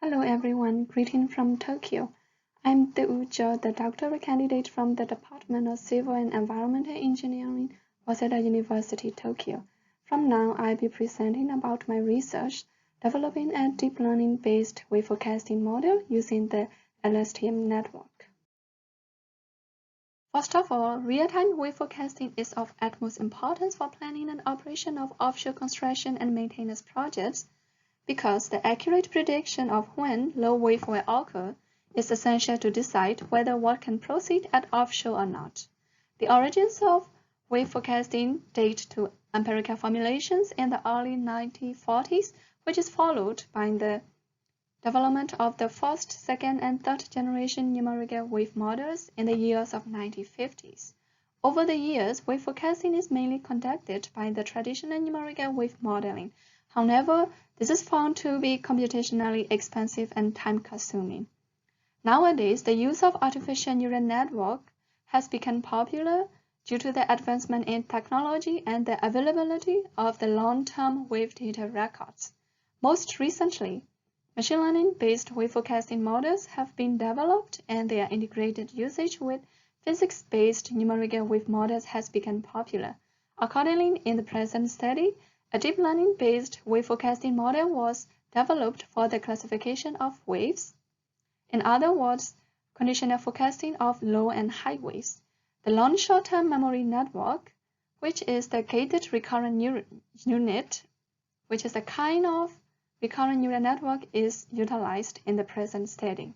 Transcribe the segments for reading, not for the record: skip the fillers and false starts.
Hello everyone, greeting from Tokyo. I'm Thit, the doctoral candidate from the Department of Civil and Environmental Engineering, Waseda University, Tokyo. From now, I'll be presenting about my research developing a deep learning-based wave forecasting model using the LSTM network. First of all, real-time wave forecasting is of utmost importance for planning and operation of offshore construction and maintenance projects, because the accurate prediction of when low wave will occur is essential to decide whether work can proceed at offshore or not. The origins of wave forecasting date to empirical formulations in the early 1940s, which is followed by the development of the first, second, and third generation numerical wave models in the years of 1950s. Over the years, wave forecasting is mainly conducted by the traditional numerical wave modeling. However, this is found to be computationally expensive and time-consuming. Nowadays, the use of artificial neural network has become popular due to the advancement in technology and the availability of the long-term wave data records. Most recently, machine learning-based wave forecasting models have been developed, and their integrated usage with physics-based numerical wave models has become popular. Accordingly, in the present study, a deep learning-based wave forecasting model was developed for the classification of waves. In other words, conditional forecasting of low and high waves. The long short-term memory network, which is the gated recurrent neural unit, which is a kind of recurrent neural network, is utilized in the present study.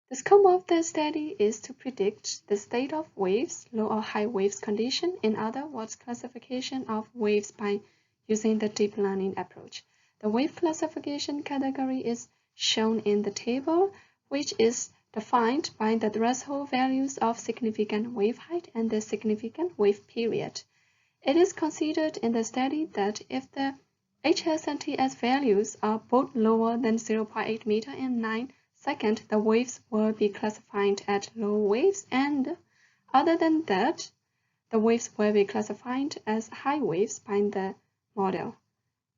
The scope of the study is to predict the state of waves, low or high waves condition, in other words, classification of waves by using the deep learning approach. The wave classification category is shown in the table, which is defined by the threshold values of significant wave height and the significant wave period. It is considered in the study that if the HS and TS values are both lower than 0.8 meter and 9 seconds, the waves will be classified as low waves, and other than that, the waves will be classified as high waves by the model.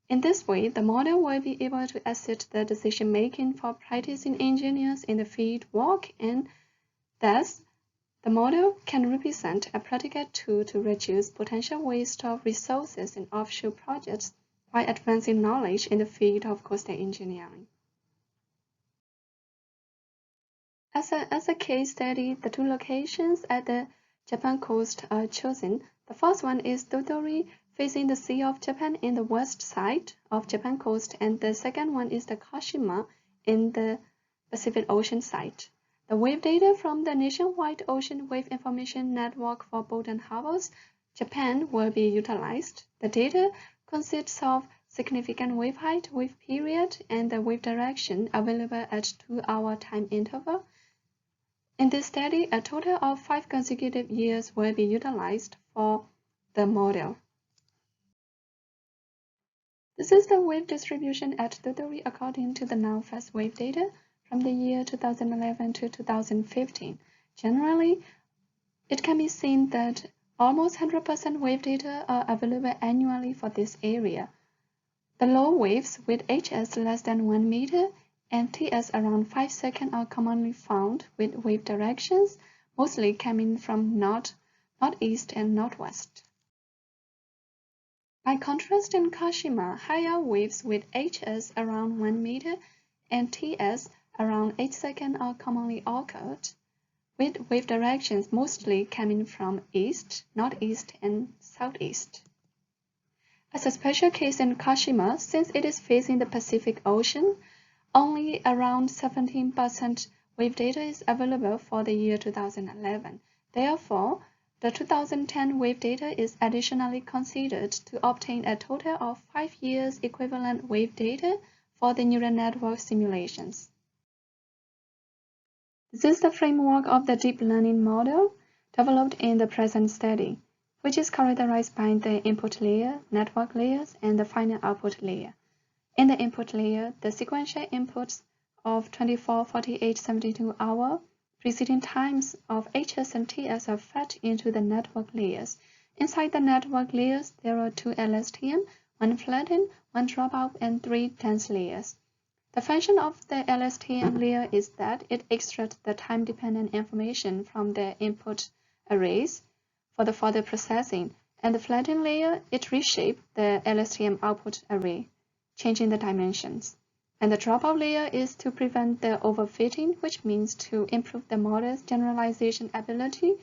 In this way, the model will be able to assist the decision-making for practicing engineers in the field work, and thus, the model can represent a practical tool to reduce potential waste of resources in offshore projects while advancing knowledge in the field of coastal engineering. As a case study, the two locations at the Japan coast are chosen. The first one is Tottori, facing the Sea of Japan in the west side of Japan coast, and the second one is the Kashima in the Pacific Ocean side. The wave data from the nationwide Ocean Wave Information Network for boats and harbors, Japan, will be utilized. The data consists of significant wave height, wave period, and the wave direction available at 2-hour time interval. In this study, a total of 5 consecutive years will be utilized for the model. This is the wave distribution at Tottori according to the now-fast wave data from the year 2011 to 2015. Generally, it can be seen that almost 100% wave data are available annually for this area. The low waves with HS less than 1 meter and TS around 5 seconds are commonly found, with wave directions mostly coming from north, northeast, and northwest. By contrast, in Kashima, higher waves with HS around 1 meter and TS around 8 seconds are commonly occurred, with wave directions mostly coming from east, northeast, and southeast. As a special case in Kashima, since it is facing the Pacific Ocean, only around 17% wave data is available for the year 2011. Therefore, the 2010 wave data is additionally considered to obtain a total of 5 years equivalent wave data for the neural network simulations. This is the framework of the deep learning model developed in the present study, which is characterized by the input layer, network layers, and the final output layer. In the input layer, the sequential inputs of 24, 48, 72 hour preceding times of HS and TS are fed into the network layers. Inside the network layers, there are two LSTM, 1 flattened, 1 dropout, and 3 dense layers. The function of the LSTM layer is that it extracts the time-dependent information from the input arrays for the further processing, and the flattened layer, it reshapes the LSTM output array, changing the dimensions. And the dropout layer is to prevent the overfitting, which means to improve the model's generalization ability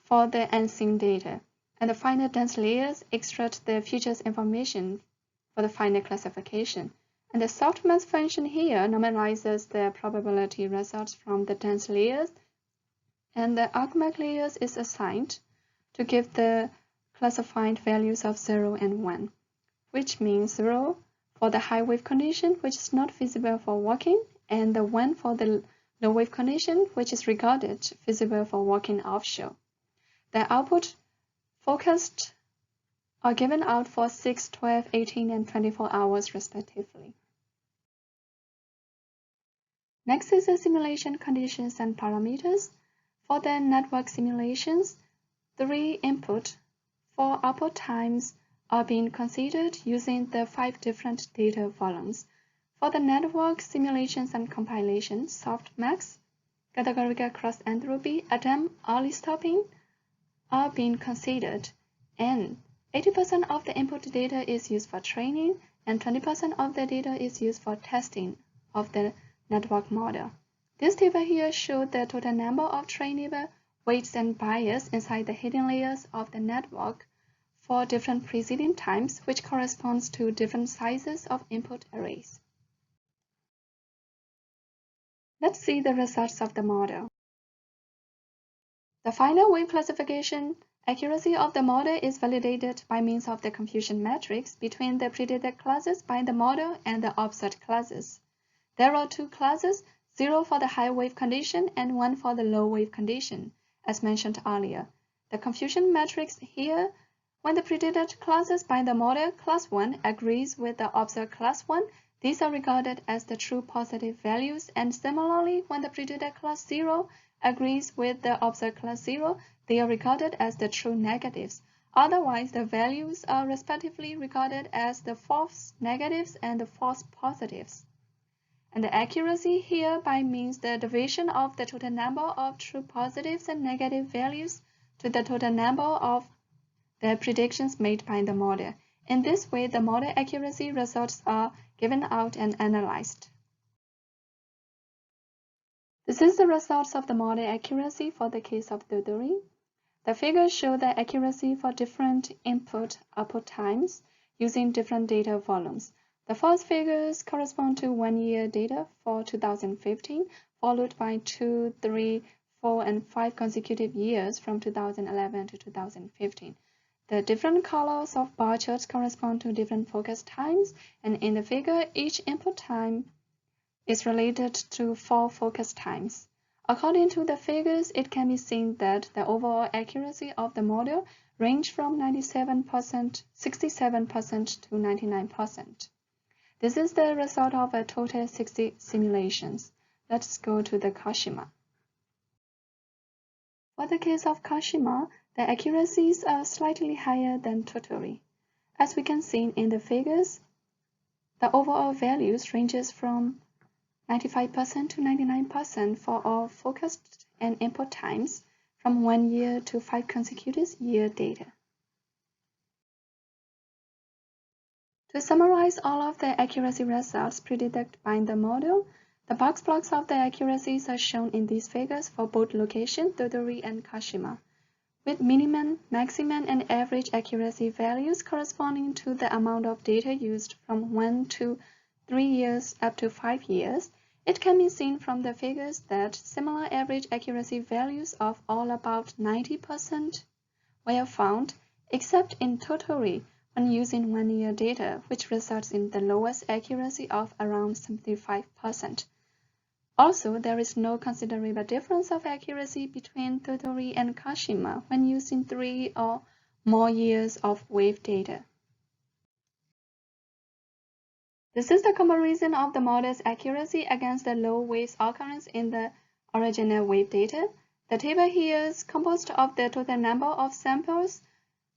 for the unseen data. And the final dense layers extract the features information for the final classification. And the softmax function here normalizes the probability results from the dense layers, and the argmax layers is assigned to give the classified values of 0 and 1, which means 0 for the high wave condition, which is not feasible for walking, and the 1 for the low wave condition, which is regarded feasible for walking offshore. The output forecast are given out for 6, 12, 18, and 24 hours respectively. Next is the simulation conditions and parameters. For the network simulations, 3 input, 4 output times are being considered using the 5 different data volumes. For the network simulations and compilation, softmax, categorical cross entropy, atom early stopping are being considered, and 80% of the input data is used for training, and 20% of the data is used for testing of the network model. This table here shows the total number of trainable weights and bias inside the hidden layers of the network for different preceding times, which corresponds to different sizes of input arrays. Let's see the results of the model. The final wave classification accuracy of the model is validated by means of the confusion matrix between the predicted classes by the model and the observed classes. There are 2 classes, 0 for the high wave condition and 1 for the low wave condition, as mentioned earlier. The confusion matrix here, when the predicted classes by the model class 1 agrees with the observed class 1, these are regarded as the true positive values, and similarly, when the predicted class 0 agrees with the observed class 0, they are regarded as the true negatives. Otherwise, the values are respectively regarded as the false negatives and the false positives. And the accuracy hereby means the division of the total number of true positives and negative values to the total number of the predictions made by the model. In this way, the model accuracy results are given out and analyzed. This is the results of the model accuracy for the case of Tottori. The figures show the accuracy for different input-output times using different data volumes. The first figures correspond to 1-year data for 2015, followed by 2, 3, 4, and 5 consecutive years from 2011 to 2015. The different colors of bar charts correspond to different focus times, and in the figure, each input time is related to 4 focus times. According to the figures, it can be seen that the overall accuracy of the model ranged from 67% to 99%. This is the result of a total 60 simulations. Let's go to the Kashima. For the case of Kashima, the accuracies are slightly higher than Tottori. As we can see in the figures, the overall values ranges from 95% to 99% for all focused and input times from 1 year to 5 consecutive year data. To summarize all of the accuracy results predicted by the model, the box plots of the accuracies are shown in these figures for both location, Tottori and Kashima, with minimum, maximum, and average accuracy values corresponding to the amount of data used from 1 to 3 years up to 5 years. It can be seen from the figures that similar average accuracy values of all about 90% were found, except in Tottori when using 1-year data, which results in the lowest accuracy of around 75%. Also, there is no considerable difference of accuracy between Tottori and Kashima when using 3 or more years of wave data. This is the comparison of the model's accuracy against the low waves occurrence in the original wave data. The table here is composed of the total number of samples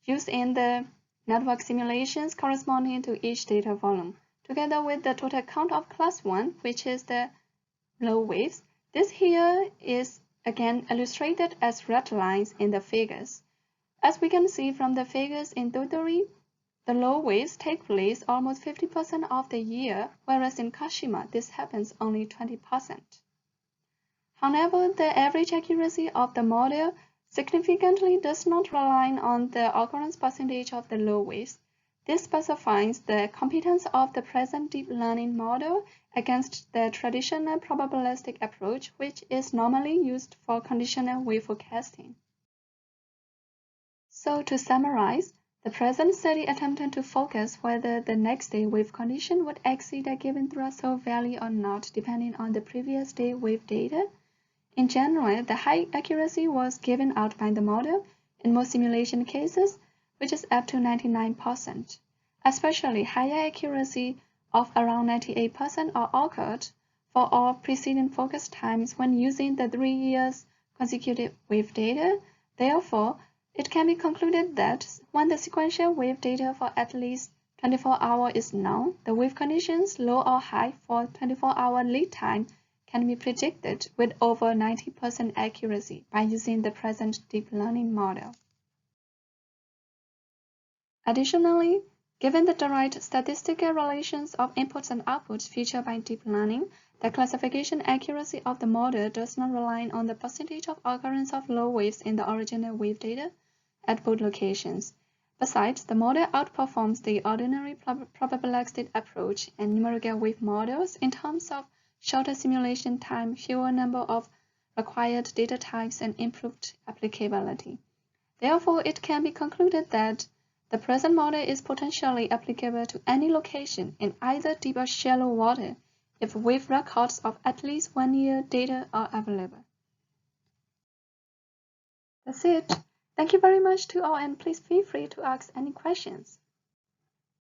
used in the network simulations corresponding to each data volume, together with the total count of class 1, which is the low waves. This here is again illustrated as red lines in the figures. As we can see from the figures in Tottori, the low waves take place almost 50% of the year, whereas in Kashima this happens only 20%. However, the average accuracy of the model significantly does not rely on the occurrence percentage of the low waves. This specifies the competence of the present deep learning model against the traditional probabilistic approach, which is normally used for conditional wave forecasting. So to summarize, the present study attempted to focus whether the next day wave condition would exceed a given threshold value or not, depending on the previous day wave data. In general, the high accuracy was given out by the model in most simulation cases, which is up to 99%. Especially higher accuracy of around 98% are occurred for all preceding focus times when using the 3 years consecutive wave data. Therefore, it can be concluded that when the sequential wave data for at least 24 hours is known, the wave conditions, low or high, for 24-hour lead time can be predicted with over 90% accuracy by using the present deep learning model. Additionally, given the direct statistical relations of inputs and outputs featured by deep learning, the classification accuracy of the model does not rely on the percentage of occurrence of low waves in the original wave data at both locations. Besides, the model outperforms the ordinary probabilistic approach and numerical wave models in terms of shorter simulation time, fewer number of required data types, and improved applicability. Therefore, it can be concluded that the present model is potentially applicable to any location in either deep or shallow water if wave records of at least 1 year data are available. That's it. Thank you very much to all, and please feel free to ask any questions.